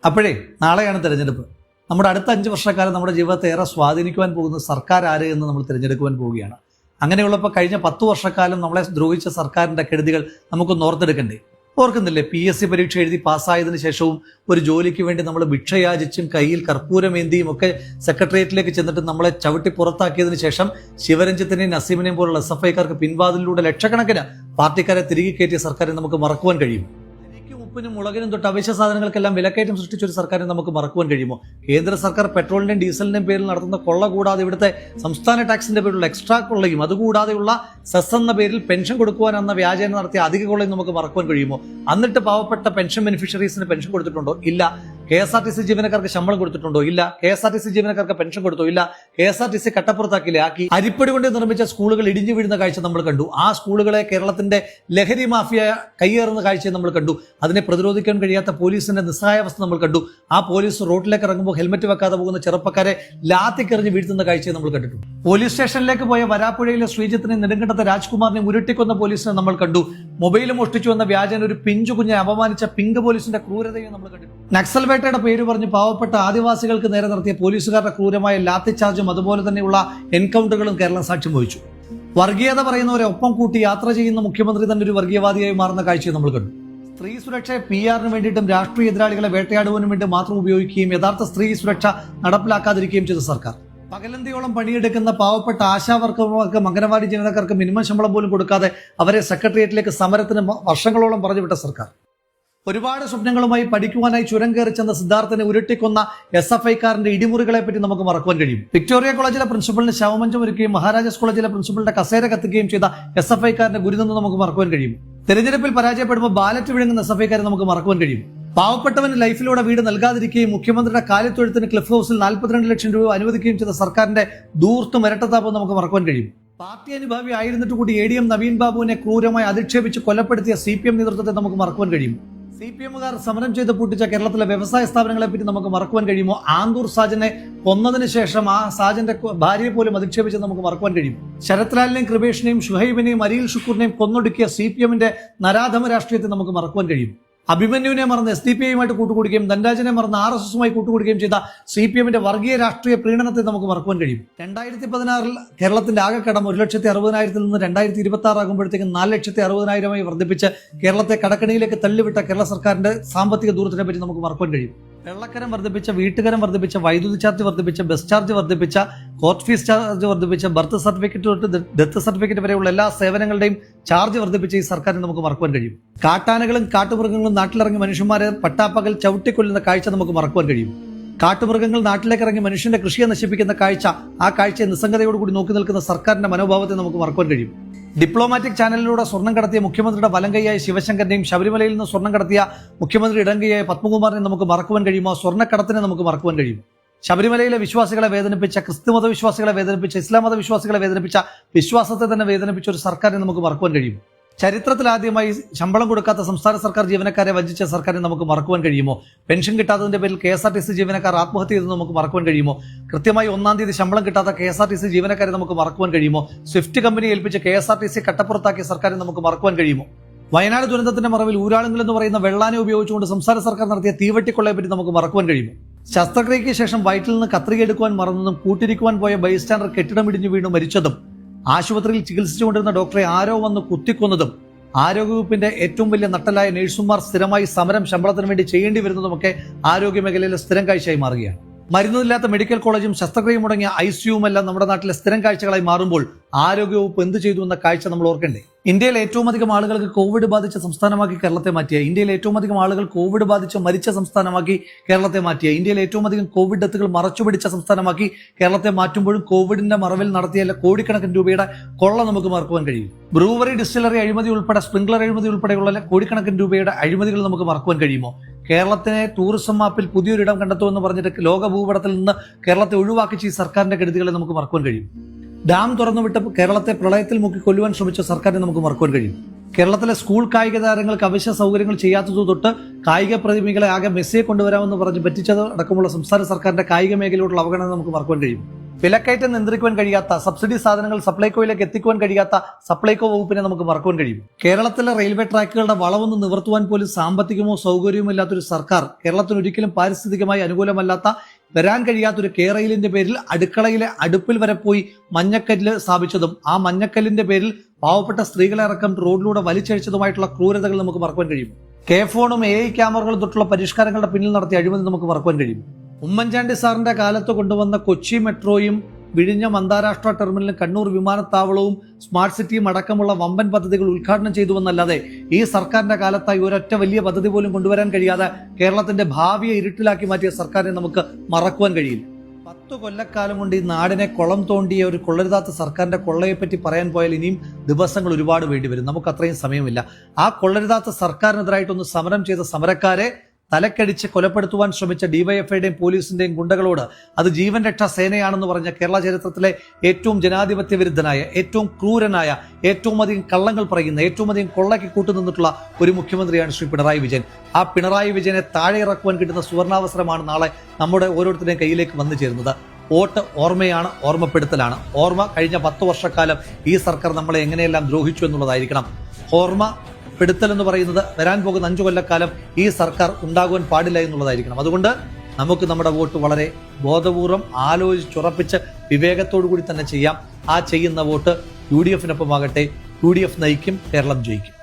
അപ്പോഴേ നാളെയാണ് തിരഞ്ഞെടുപ്പ്. നമ്മുടെ അടുത്ത 5 വർഷക്കാലം നമ്മുടെ ജീവിതത്തെ ഏറെ സ്വാധീനിക്കുവാൻ പോകുന്ന സർക്കാർ ആര് എന്ന് നമ്മൾ തിരഞ്ഞെടുക്കുവാൻ പോവുകയാണ്. അങ്ങനെയുള്ളപ്പോൾ കഴിഞ്ഞ 10 വർഷക്കാലം നമ്മളെ ദ്രോഹിച്ച സർക്കാരിന്റെ കെടുതികൾ നമുക്കൊന്ന് ഓർത്തെടുക്കണ്ടേ? ഓർക്കുന്നില്ലേ? PSC പരീക്ഷ എഴുതി പാസ്സായതിനു ശേഷവും ഒരു ജോലിക്ക് വേണ്ടി നമ്മൾ ഭിക്ഷയാചിച്ചും കയ്യിൽ കർപ്പൂരമേന്തിയും ഒക്കെ സെക്രട്ടേറിയറ്റിലേക്ക് ചെന്നിട്ട് നമ്മളെ ചവിട്ടി പുറത്താക്കിയതിനു ശേഷം ശിവരഞ്ജിത്തിനെയും നസീമിനെയും പോലുള്ള SFIക്കാർക്ക് പിൻവാതിലൂടെ ലക്ഷക്കണക്കിന് പാർട്ടിക്കാരെ തിരികെ കയറ്റിയ സർക്കാരെ നമുക്ക് മറക്കുവാൻ കഴിയും? ഉപ്പിനും മുളകിനും തൊട്ട് അവശ്യ സാധനങ്ങൾക്കെല്ലാം വിലക്കയറ്റം സൃഷ്ടിച്ച ഒരു സർക്കാരിനെ നമുക്ക് മറക്കുവാൻ കഴിയുമോ? കേന്ദ്ര സർക്കാർ പെട്രോളിന്റെയും ഡീസലിന്റെയും പേരിൽ നടത്തുന്ന കൊള്ള കൂടാതെ ഇവിടുത്തെ സംസ്ഥാന ടാക്സിന്റെ പേരിലുള്ള എക്സ്ട്രാ കൊള്ളയും അതുകൂടാതെയുള്ള സെസ് എന്ന പേരിൽ പെൻഷൻ കൊടുക്കുവാനെന്ന വ്യാജേന നടത്തിയ അധിക കൊള്ളയും നമുക്ക് മറക്കുവാൻ കഴിയുമോ? എന്നിട്ട് പാവപ്പെട്ട പെൻഷൻ ബെനിഫിഷ്യറീസിന് പെൻഷൻ കൊടുത്തിട്ടുണ്ടോ? ഇല്ല. KSRTC ജീവനക്കാർക്ക് ശമ്പളം കൊടുത്തിട്ടുണ്ടോ? ഇല്ല. KSRTC ജീവനക്കാർക്ക് പെൻഷൻ കൊടുത്തോ? ഇല്ല. KSRTC കട്ടപ്പുറത്താക്കില്ലേ ആക്കി. അരിപ്പടി കൊണ്ട് നിർമ്മിച്ച സ്കൂളുകൾ ഇടിഞ്ഞു വീഴുന്ന കാഴ്ച നമ്മൾ കണ്ടു. ആ സ്കൂളുകളെ കേരളത്തിന്റെ ലഹരി മാഫിയ കയ്യേറുന്ന കാഴ്ച നമ്മൾ കണ്ടു. അതിനെ പ്രതിരോധിക്കാൻ കഴിയാത്ത പോലീസിന്റെ നിസ്സഹായാവസ്ഥ നമ്മൾ കണ്ടു. ആ പോലീസ് റോഡിലേക്ക് ഇറങ്ങുമ്പോൾ ഹെൽമറ്റ് വെക്കാതെ പോകുന്ന ചെറുപ്പക്കാരെ ലാത്തിക്കെറിഞ്ഞ് വീഴ്ത്തുന്ന കാഴ്ചയെ നമ്മൾ കണ്ടിട്ടുണ്ട്. പോലീസ് സ്റ്റേഷനിലേക്ക് പോയ വരാപ്പുഴയിലെ ശ്രീജിത്തിനെ നെടുങ്കണ്ടത്തെ രാജ്കുമാറിനെ ഉരുട്ടിക്കൊന്ന പോലീസിനെ നമ്മൾ കണ്ടു. മൊബൈൽ മോഷ്ടിച്ചു വന്ന വ്യാജന ഒരു പിഞ്ചു കുഞ്ഞെ അപമാനിച്ച പിങ്ക് പോലീസിന്റെ ക്രൂരതയും നമ്മൾ കണ്ടിട്ടുണ്ട്. നക്സൽ വേട്ടയുടെ പേര് പറഞ്ഞ് പാവപ്പെട്ട ആദിവാസികൾക്ക് നേരെ നടത്തിയ പോലീസുകാരുടെ ക്രൂരമായ ലാത്തി ചാർജും അതുപോലെ തന്നെയുള്ള എൻകൗണ്ടറുകളും കേരളം സാക്ഷ്യം വഹിച്ചു. വർഗീയത പറയുന്നവരെ ഒപ്പം കൂട്ടി യാത്ര ചെയ്യുന്ന മുഖ്യമന്ത്രി തന്നെ ഒരു വർഗീയവാദിയായി മാറുന്ന കാഴ്ചയെ നമ്മൾ കണ്ടു. സ്ത്രീ സുരക്ഷയെ PR-ന് വേണ്ടിയിട്ടും രാഷ്ട്രീയ എതിരാളികളെ വേട്ടയാടുവാനും വേണ്ടി മാത്രം ഉപയോഗിക്കുകയും യഥാർത്ഥ സ്ത്രീ സുരക്ഷ നടപ്പിലാക്കാതിരിക്കുകയും ചെയ്ത സർക്കാർ. പകലന്തിയോളം പണിയെടുക്കുന്ന പാവപ്പെട്ട ആശാവർക്കർക്കും അംഗനവാടി ജീവനക്കാർക്ക് മിനിമം ശമ്പളം പോലും കൊടുക്കാതെ അവരെ സെക്രട്ടേറിയറ്റിലേക്ക് സമരത്തിന് വർഷങ്ങളോളം പറഞ്ഞുവിട്ട സർക്കാർ. ഒരുപാട് സ്വപ്നങ്ങളുമായി പഠിക്കുവാനായി ചുരം കയറി ചെന്ന സിദ്ധാർത്ഥനെ ഉരുട്ടിക്കൊന്ന SFIക്കാരന്റെ ഇടിമുറികളെ പറ്റി നമുക്ക് മറക്കുവാൻ കഴിയും. വിക്ടോറിയ കോളേജിലെ പ്രിൻസിപ്പലിന് ശവമഞ്ചം ഒരുക്കുകയും മഹാരാജാസ് കോളേജിലെ പ്രിൻസിപ്പലിന്റെ കസേര കത്തിക്കുകയും ചെയ്ത SFIക്കാരന്റെ ഗുരുതെന്ന് നമുക്ക് മറക്കുവാൻ കഴിയും. തെരഞ്ഞെടുപ്പിൽ പരാജയപ്പെടുമ്പോൾ ബാലറ്റ് വിഴുങ്ങുന്ന SFIക്കാരെ നമുക്ക് മറക്കുവാൻ കഴിയും. പാവപ്പെട്ടവന് ലൈഫിലൂടെ വീട് നൽകാതിരിക്കുകയും മുഖ്യമന്ത്രിയുടെ കാലിത്തൊഴുത്തിന് ക്ലിഫ് ഹൗസിൽ 42 ലക്ഷം രൂപ അനുവദിക്കുകയും ചെയ്ത സർക്കാരിന്റെ ദൂർത്തും ഇരട്ടത്താപവും നമുക്ക് മറക്കുവാൻ കഴിയും. പാർട്ടി അനുഭാവി ആയിരുന്നിട്ട് കൂടി ADM നവീൻ ബാബുവിനെ ക്രൂരമായി അധിക്ഷേപിച്ച് കൊലപ്പെടുത്തിയ CPM നേതൃത്വത്തെ നമുക്ക് മറക്കുവാൻ കഴിയും. CPMകാർ സമരം ചെയ്ത് പൂട്ടിച്ച കേരളത്തിലെ വ്യവസായ സ്ഥാപനങ്ങളെ പറ്റി നമുക്ക് മറക്കുവാൻ കഴിയുമോ? ആന്തൂർ സാജനെ കൊന്നതിന് ശേഷം ആ സാജന്റെ ഭാര്യയെ പോലും അധിക്ഷേപിച്ച് നമുക്ക് മറക്കുവാൻ കഴിയും. ശരത് ലാലിനെയും കൃപേഷിനെയും ഷുഹൈബിനെയും അരിയിൽ ഷുക്കൂറിനെയും കൊന്നൊടുക്കിയ CPMന്റെ നരാധമ രാഷ്ട്രീയത്തെ നമുക്ക് മറക്കുവാൻ കഴിയും. അഭിമന്യുവിനെ മറന്ന് SDPIയുമായിട്ട് കൂട്ടുകൂടുകയും ധൻരാജനെ മറന്ന് RSSുമായി കൂട്ടുകൂടുകയും ചെയ്ത CPMന്റെ വർഗീയ രാഷ്ട്രീയ പ്രീണനത്തെ നമുക്ക് മറക്കുവാൻ കഴിയും. 2016 കേരളത്തിന്റെ ആകെ കടം 1,60,000 നിന്ന് 2026 ആകുമ്പോഴത്തേക്കും 4,60,000 വർദ്ധിപ്പിച്ച് കേരളത്തെ കടക്കണിയിലേക്ക് തള്ളിവിട്ട കേരള സർക്കാരിന്റെ സാമ്പത്തിക ദൂരത്തിനെ പറ്റി നമുക്ക് മറക്കുവാൻ കഴിയും. വെള്ളക്കരം വർദ്ധിപ്പിച്ച, വീട്ടുകരം വർദ്ധിപ്പിച്ച, വൈദ്യുതി ചാർജ് വർദ്ധിപ്പിച്ച, ബസ് ചാർജ് വർദ്ധിപ്പിച്ച, കോർട്ട് ഫീസ് ചാർജ് വർദ്ധിപ്പിച്ച, ബർത്ത് സർട്ടിഫിക്കറ്റ് തൊട്ട് ഡെത്ത് സർട്ടിഫിക്കറ്റ് വരെയുള്ള എല്ലാ സേവനങ്ങളുടെയും ചാർജ് വർദ്ധിപ്പിച്ച ഈ സർക്കാരിന് നമുക്ക് മറക്കുവാൻ കഴിയും. കാട്ടാനകളും കാട്ടുമൃഗങ്ങളും നാട്ടിലിറങ്ങി മനുഷ്യന്മാരെ പട്ടാപ്പകൽ ചവിട്ടിക്കൊല്ലുന്ന കാഴ്ച നമുക്ക് മറക്കുവാൻ കഴിയും. കാട്ടുമൃഗങ്ങൾ നാട്ടിലേക്ക് ഇറങ്ങി മനുഷ്യന്റെ കൃഷിയെ നശിപ്പിക്കുന്ന കാഴ്ച, ആ കാഴ്ചയെ നിസ്സംഗതയോടുകൂടി നോക്കി നിൽക്കുന്ന സർക്കാരിന്റെ മനോഭാവത്തെ നമുക്ക് മറക്കുവാൻ കഴിയും. ഡിപ്ലോമാറ്റിക് ചാനലിലൂടെ സ്വർണം കടത്തിയ മുഖ്യമന്ത്രിയുടെ വലങ്കൈയായ ശിവശങ്കറിനെയും ശബരിമലയിൽ നിന്ന് സ്വർണം കടത്തിയ മുഖ്യമന്ത്രി ഇടങ്കൈയായ പത്മകുമാറിനെ നമുക്ക് മറക്കുവാൻ കഴിയുമോ? സ്വർണ്ണക്കടത്തിനെ നമുക്ക് മറക്കുവാൻ കഴിയും. ശബരിമലയിലെ വിശ്വാസികളെ വേദനിപ്പിച്ച, ക്രിസ്തുമത വിശ്വാസികളെ വേദനിപ്പിച്ച, ഇസ്ലാം മത വിശ്വാസികളെ വേദനിപ്പിച്ച, വിശ്വാസത്തെ തന്നെ വേദനിപ്പിച്ച ഒരു സർക്കാരിനെ നമുക്ക് മറക്കുവാൻ കഴിയും. ചരിത്രത്തിലാദ്യമായി ശമ്പളം കൊടുക്കാത്ത സംസ്ഥാന സർക്കാർ ജീവനക്കാരെ വഞ്ചിച്ച സർക്കാരിനെ നമുക്ക് മറക്കുവാൻ കഴിയുമോ? പെൻഷൻ കിട്ടാത്തതിന്റെ പേരിൽ KSRTC ജീവനക്കാർ ആത്മഹത്യ ചെയ്തെന്ന് നമുക്ക് മറക്കുവാൻ കഴിയുമോ? കൃത്യമായി 1-ാം തീയതി ശമ്പളം കിട്ടാത്ത KSRTC ജീവനക്കാരെ നമുക്ക് മറക്കുവാൻ കഴിയുമോ? സ്വിഫ്റ്റ് കമ്പനി ഏൽപ്പിച്ച് KSRTC കട്ടപ്പുറത്താക്കിയ സർക്കാരിനെ നമുക്ക് മറക്കുവാൻ കഴിയുമോ? വയനാട് ദുരന്തത്തിന്റെ മറവിൽ ഊരാളുങ്ങൾ എന്ന് പറയുന്ന വെള്ളാനെ ഉപയോഗിച്ചുകൊണ്ട് സംസ്ഥാന സർക്കാർ നടത്തിയ തീവട്ടിക്കൊള്ളയെ പറ്റി നമുക്ക് മറക്കുവാൻ കഴിയുമോ? ശസ്ത്രക്രിയയ്ക്ക് ശേഷം വയറ്റിൽ നിന്ന് കത്രിക എടുക്കുവാൻ മറന്നതും കൂട്ടിരിക്കുവാൻ പോയ ബൈസ്റ്റാൻഡർ കെട്ടിടം ഇടിഞ്ഞു വീണു മരിച്ചതും ആശുപത്രിയിൽ ചികിത്സിച്ചുകൊണ്ടിരുന്ന ഡോക്ടറെ ആരോ വന്ന് കുത്തിക്കൊന്നതും ആരോഗ്യവകുപ്പിന്റെ ഏറ്റവും വലിയ നട്ടലായ നഴ്സുമാർ സ്ഥിരമായി സമരം ശമ്പളത്തിന് വേണ്ടി ചെയ്യേണ്ടി വരുന്നതുമൊക്കെ ആരോഗ്യ മേഖലയിലെ സ്ഥിരം കാഴ്ചയായി മാറുകയാണ്. മരുന്നില്ലാത്ത മെഡിക്കൽ കോളേജും ശസ്ത്രക്രിയ മുടങ്ങിയ ICUവുമെല്ലാം നമ്മുടെ നാട്ടിലെ സ്ഥിരം കാഴ്ചകളായി മാറുമ്പോൾ ആരോഗ്യവകുപ്പ് എന്ത് ചെയ്തു എന്ന കാഴ്ച നമ്മൾ ഓർക്കണ്ടേ? ഇന്ത്യയിൽ ഏറ്റവും അധികം ആളുകൾക്ക് കോവിഡ് ബാധിച്ച സംസ്ഥാനമാക്കി കേരളത്തെ മാറ്റിയ, ഇന്ത്യയിൽ ഏറ്റവും അധികം ആളുകൾ കോവിഡ് ബാധിച്ച് മരിച്ച സംസ്ഥാനമാക്കി കേരളത്തെ മാറ്റിയ, ഇന്ത്യയിൽ ഏറ്റവും അധികം കോവിഡ് ഡെത്തുകൾ മറച്ചുപിടിച്ച സംസ്ഥാനമാക്കി കേരളത്തെ മാറ്റുമ്പോഴും കോവിഡിന്റെ മറവിൽ നടത്തിയ കോടിക്കണക്കിന് രൂപയുടെ കൊള്ള നമുക്ക് മറക്കുവാൻ കഴിയും. ബ്രൂവറി, ഡിസ്റ്റിലറി അഴിമതി ഉൾപ്പെടെ, സ്പ്രിംഗ്ലർ അഴിമതി ഉൾപ്പെടെയുള്ള കോടിക്കണക്കിന് രൂപയുടെ അഴിമതികൾ നമുക്ക് മറക്കുവാൻ കഴിയുമോ? കേരളത്തിനെ ടൂറിസം മാപ്പിൽ പുതിയൊരിടം കണ്ടെത്തുമെന്ന് പറഞ്ഞിട്ട് ലോക ഭൂപടത്തിൽ നിന്ന് കേരളത്തെ ഒഴിവാക്കിച്ച ഈ സർക്കാരിന്റെ കെടുതികളെ നമുക്ക് മറക്കുവാൻ കഴിയും. ഡാം തുറന്നുവിട്ട് കേരളത്തെ പ്രളയത്തിൽ മുക്കി കൊല്ലുവാൻ ശ്രമിച്ച സർക്കാരിനെ നമുക്ക് മറക്കുവാൻ കഴിയും. കേരളത്തിലെ സ്കൂൾ കായിക താരങ്ങൾക്ക് അവശ്യ സൗകര്യങ്ങൾ ചെയ്യാത്തതു തൊട്ട് കായിക പ്രതിമികളെ ആകെ മെസ്സിയെ കൊണ്ടുവരാമെന്ന് പറഞ്ഞ് പറ്റിച്ചത് അടക്കമുള്ള സംസ്ഥാന സർക്കാരിന്റെ കായിക മേഖലയോടുള്ള അവഗണന നമുക്ക് മറക്കുവാൻ കഴിയും. വിലക്കയറ്റം നിയന്ത്രിക്കുവാൻ കഴിയാത്ത, സബ്സിഡി സാധനങ്ങൾ സപ്ലൈകോയിലേക്ക് എത്തിക്കുവാൻ കഴിയാത്ത സപ്ലൈകോ വകുപ്പിനെ നമുക്ക് മറക്കുവാൻ കഴിയും. കേരളത്തിലെ റെയിൽവേ ട്രാക്കുകളുടെ വളവൊന്ന് നിവർത്തുവാൻ പോലും സാമ്പത്തികമോ സൗകര്യമോ ഇല്ലാത്തൊരു സർക്കാർ, കേരളത്തിന് ഒരിക്കലും പാരിസ്ഥിതികമായി അനുകൂലമല്ലാത്ത, വരാൻ കഴിയാത്തൊരു കേരളിന്റെ പേരിൽ അടുക്കളയിലെ അടുപ്പിൽ വരെ പോയി മഞ്ഞക്കല്ല് സ്ഥാപിച്ചതും ആ മഞ്ഞക്കല്ലിന്റെ പേരിൽ പാവപ്പെട്ട സ്ത്രീകളെ അടക്കം റോഡിലൂടെ വലിച്ചഴിച്ചതുമായിട്ടുള്ള ക്രൂരതകൾ നമുക്ക് മറക്കുവാൻ കഴിയും. കെ ഫോണും AI ക്യാമറകളും തൊട്ടുള്ള പരിഷ്കാരങ്ങളുടെ പിന്നിൽ നടത്തിയ അഴിമതി നമുക്ക് മറക്കുവാൻ കഴിയും. ഉമ്മൻചാണ്ടി സാറിന്റെ കാലത്ത് കൊണ്ടുവന്ന കൊച്ചി മെട്രോയും വിഴിഞ്ഞം അന്താരാഷ്ട്ര ടെർമിനലും കണ്ണൂർ വിമാനത്താവളവും സ്മാർട്ട് സിറ്റിയും അടക്കമുള്ള വമ്പൻ പദ്ധതികൾ ഉദ്ഘാടനം ചെയ്തുവെന്നല്ലാതെ ഈ സർക്കാരിന്റെ കാലത്തായി ഒരൊറ്റ വലിയ പദ്ധതി പോലും കൊണ്ടുവരാൻ കഴിയാതെ കേരളത്തിന്റെ ഭാവിയെ ഇരുട്ടിലാക്കി മാറ്റിയ സർക്കാരിനെ നമുക്ക് മറക്കുവാൻ കഴിയില്ല. 10 കൊല്ലക്കാലം കൊണ്ട് ഈ നാടിനെ കുളം തോണ്ടിയ ഒരു കൊള്ളരുതാത്ത സർക്കാരിന്റെ കൊള്ളയെപ്പറ്റി പറയാൻ പോയാൽ ഇനിയും ദിവസങ്ങൾ ഒരുപാട് വേണ്ടിവരും. നമുക്ക് അത്രയും സമയമില്ല. ആ കൊള്ളരുതാത്ത സർക്കാരിനെതിരായിട്ടൊന്ന് സമരം ചെയ്ത സമരക്കാരെ തലക്കടിച്ച് കൊലപ്പെടുത്തുവാൻ ശ്രമിച്ച ഡിവൈഎഫ്ഐയുടെയും പോലീസിന്റെയും ഗുണ്ടകളോട് അത് ജീവൻ രക്ഷാ സേനയാണെന്ന് പറഞ്ഞ കേരള ചരിത്രത്തിലെ ഏറ്റവും ജനാധിപത്യ വിരുദ്ധനായ, ഏറ്റവും ക്രൂരനായ, ഏറ്റവും അധികം കള്ളങ്ങൾ പറയുന്ന, ഏറ്റവും അധികം കൊള്ളയ്ക്ക് കൂട്ടുനിന്നിട്ടുള്ള ഒരു മുഖ്യമന്ത്രിയാണ് ശ്രീ പിണറായി വിജയൻ. ആ പിണറായി വിജയനെ താഴെ ഇറക്കുവാൻ കിട്ടുന്ന സുവർണാവസരമാണ് നാളെ നമ്മുടെ ഓരോരുത്തരുടെയും കയ്യിലേക്ക് വന്നു ചേരുന്നത്. വോട്ട് ഓർമ്മയാണ്, ഓർമ്മപ്പെടുത്തലാണ്. ഓർമ്മ കഴിഞ്ഞ 10 വർഷക്കാലം ഈ സർക്കാർ നമ്മളെ എങ്ങനെയെല്ലാം ദ്രോഹിച്ചു എന്നുള്ളതായിരിക്കണം. ഓർമ്മ പെടുത്തൽ എന്ന് പറയുന്നത് വരാൻ പോകുന്ന 5 കൊല്ലക്കാലം ഈ സർക്കാർ ഉണ്ടാകുവാൻ പാടില്ല എന്നുള്ളതായിരിക്കണം. അതുകൊണ്ട് നമുക്ക് നമ്മുടെ വോട്ട് വളരെ ബോധപൂർവം ആലോചിച്ചുറപ്പിച്ച് വിവേകത്തോടു കൂടി തന്നെ ചെയ്യാം. ആ ചെയ്യുന്ന വോട്ട് UDF-നൊപ്പമാകട്ടെ. UDF നയിക്കും, കേരളം ജയിക്കും.